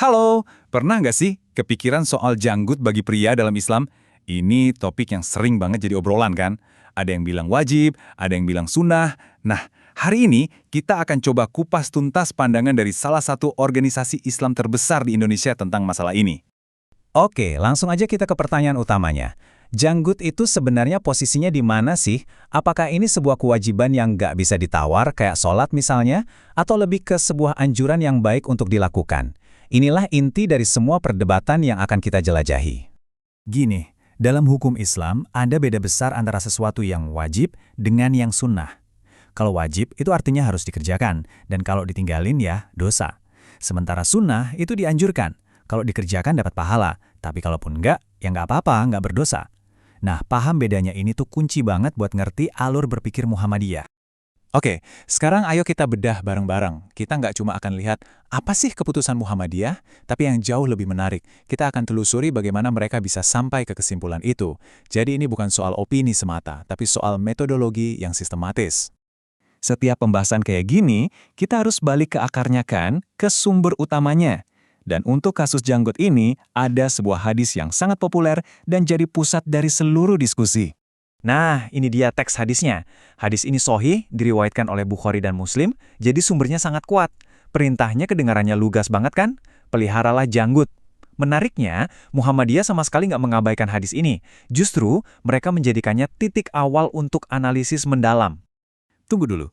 Halo, pernah nggak sih kepikiran soal janggut bagi pria dalam Islam? Ini topik yang sering banget jadi obrolan kan? Ada yang bilang wajib, ada yang bilang sunnah. Nah, hari ini kita akan coba kupas tuntas pandangan dari salah satu organisasi Islam terbesar di Indonesia tentang masalah ini. Oke, langsung aja kita ke pertanyaan utamanya. Janggut itu sebenarnya posisinya di mana sih? Apakah ini sebuah kewajiban yang nggak bisa ditawar, kayak sholat misalnya? Atau lebih ke sebuah anjuran yang baik untuk dilakukan? Inilah inti dari semua perdebatan yang akan kita jelajahi. Gini, dalam hukum Islam ada beda besar antara sesuatu yang wajib dengan yang sunnah. Kalau wajib itu artinya harus dikerjakan, dan kalau ditinggalin ya dosa. Sementara sunnah itu dianjurkan, kalau dikerjakan dapat pahala, tapi kalaupun enggak, ya nggak apa-apa, nggak berdosa. Nah, paham bedanya ini tuh kunci banget buat ngerti alur berpikir Muhammadiyah. Oke, sekarang ayo kita bedah bareng-bareng. Kita nggak cuma akan lihat apa sih keputusan Muhammadiyah, tapi yang jauh lebih menarik, kita akan telusuri bagaimana mereka bisa sampai ke kesimpulan itu. Jadi ini bukan soal opini semata, tapi soal metodologi yang sistematis. Setiap pembahasan kayak gini, kita harus balik ke akarnya kan, ke sumber utamanya. Dan untuk kasus janggut ini, ada sebuah hadis yang sangat populer dan jadi pusat dari seluruh diskusi. Nah, ini dia teks hadisnya. Hadis ini sahih, diriwayatkan oleh Bukhari dan Muslim, jadi sumbernya sangat kuat. Perintahnya kedengarannya lugas banget kan? Peliharalah janggut. Menariknya, Muhammadiyah sama sekali nggak mengabaikan hadis ini. Justru, mereka menjadikannya titik awal untuk analisis mendalam. Tunggu dulu.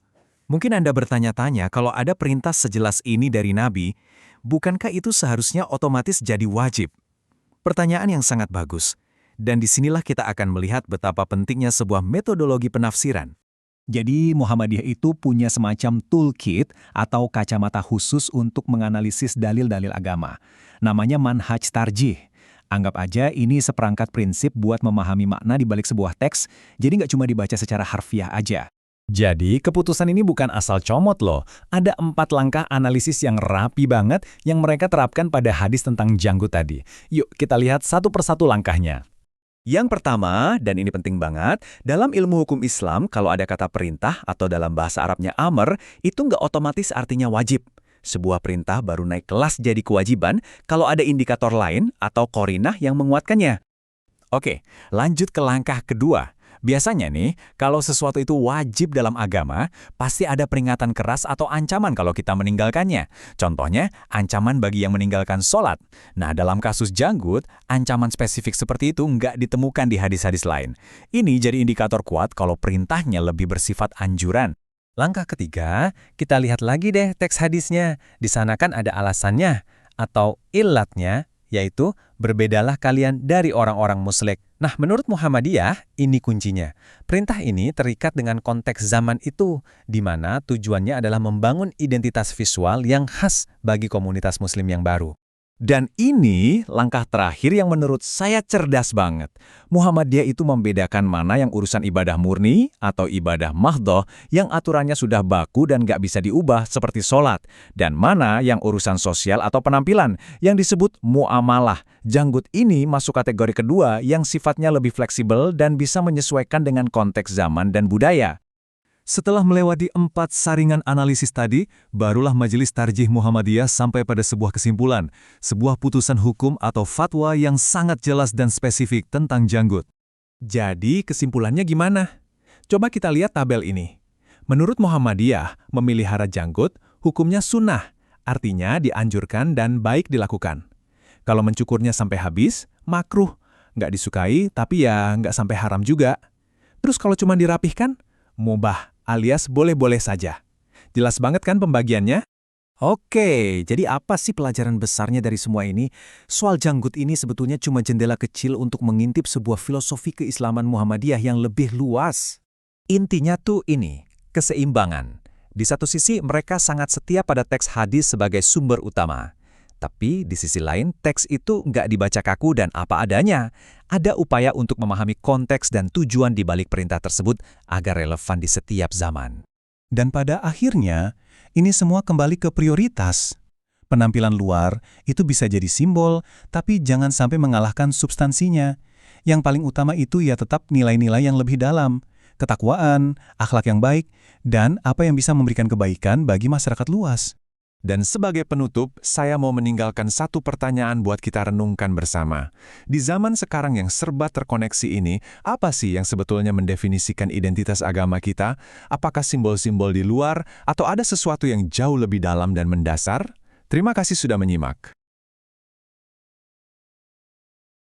Mungkin Anda bertanya-tanya kalau ada perintah sejelas ini dari Nabi, bukankah itu seharusnya otomatis jadi wajib? Pertanyaan yang sangat bagus. Dan disinilah kita akan melihat betapa pentingnya sebuah metodologi penafsiran. Jadi Muhammadiyah itu punya semacam toolkit atau kacamata khusus untuk menganalisis dalil-dalil agama. Namanya manhaj tarjih. Anggap aja ini seperangkat prinsip buat memahami makna di balik sebuah teks, jadi nggak cuma dibaca secara harfiah aja. Jadi, keputusan ini bukan asal comot loh. Ada 4 langkah analisis yang rapi banget yang mereka terapkan pada hadis tentang janggut tadi. Yuk, kita lihat satu persatu langkahnya. Yang pertama, dan ini penting banget, dalam ilmu hukum Islam, kalau ada kata perintah atau dalam bahasa Arabnya amr, itu nggak otomatis artinya wajib. Sebuah perintah baru naik kelas jadi kewajiban kalau ada indikator lain atau qorinah yang menguatkannya. Oke, lanjut ke langkah kedua. Biasanya nih, kalau sesuatu itu wajib dalam agama, pasti ada peringatan keras atau ancaman kalau kita meninggalkannya. Contohnya, ancaman bagi yang meninggalkan sholat. Nah, dalam kasus janggut, ancaman spesifik seperti itu nggak ditemukan di hadis-hadis lain. Ini jadi indikator kuat kalau perintahnya lebih bersifat anjuran. Langkah ketiga, kita lihat lagi deh teks hadisnya. Di sana kan ada alasannya atau illatnya, yaitu berbedalah kalian dari orang-orang musyrik. Nah, menurut Muhammadiyah, ini kuncinya. Perintah ini terikat dengan konteks zaman itu, di mana tujuannya adalah membangun identitas visual yang khas bagi komunitas muslim yang baru. Dan ini langkah terakhir yang menurut saya cerdas banget. Muhammadiyah itu membedakan mana yang urusan ibadah murni atau ibadah mahdhah yang aturannya sudah baku dan nggak bisa diubah seperti sholat. Dan mana yang urusan sosial atau penampilan yang disebut muamalah. Janggut ini masuk kategori kedua yang sifatnya lebih fleksibel dan bisa menyesuaikan dengan konteks zaman dan budaya. Setelah melewati 4 saringan analisis tadi, barulah Majelis Tarjih Muhammadiyah sampai pada sebuah kesimpulan, sebuah putusan hukum atau fatwa yang sangat jelas dan spesifik tentang janggut. Jadi kesimpulannya gimana? Coba kita lihat tabel ini. Menurut Muhammadiyah, memelihara janggut hukumnya sunnah, artinya dianjurkan dan baik dilakukan. Kalau mencukurnya sampai habis, makruh, nggak disukai tapi ya nggak sampai haram juga. Terus kalau cuma dirapihkan, mubah alias boleh-boleh saja. Jelas banget kan pembagiannya? Oke, jadi apa sih pelajaran besarnya dari semua ini? Soal janggut ini sebetulnya cuma jendela kecil untuk mengintip sebuah filosofi keislaman Muhammadiyah yang lebih luas. Intinya tuh ini, keseimbangan. Di satu sisi mereka sangat setia pada teks hadis sebagai sumber utama. Tapi di sisi lain, teks itu nggak dibaca kaku dan apa adanya. Ada upaya untuk memahami konteks dan tujuan di balik perintah tersebut agar relevan di setiap zaman. Dan pada akhirnya, ini semua kembali ke prioritas. Penampilan luar itu bisa jadi simbol, tapi jangan sampai mengalahkan substansinya. Yang paling utama itu ya tetap nilai-nilai yang lebih dalam, ketakwaan, akhlak yang baik, dan apa yang bisa memberikan kebaikan bagi masyarakat luas. Dan sebagai penutup, saya mau meninggalkan satu pertanyaan buat kita renungkan bersama. Di zaman sekarang yang serba terkoneksi ini, apa sih yang sebetulnya mendefinisikan identitas agama kita? Apakah simbol-simbol di luar, atau ada sesuatu yang jauh lebih dalam dan mendasar? Terima kasih sudah menyimak.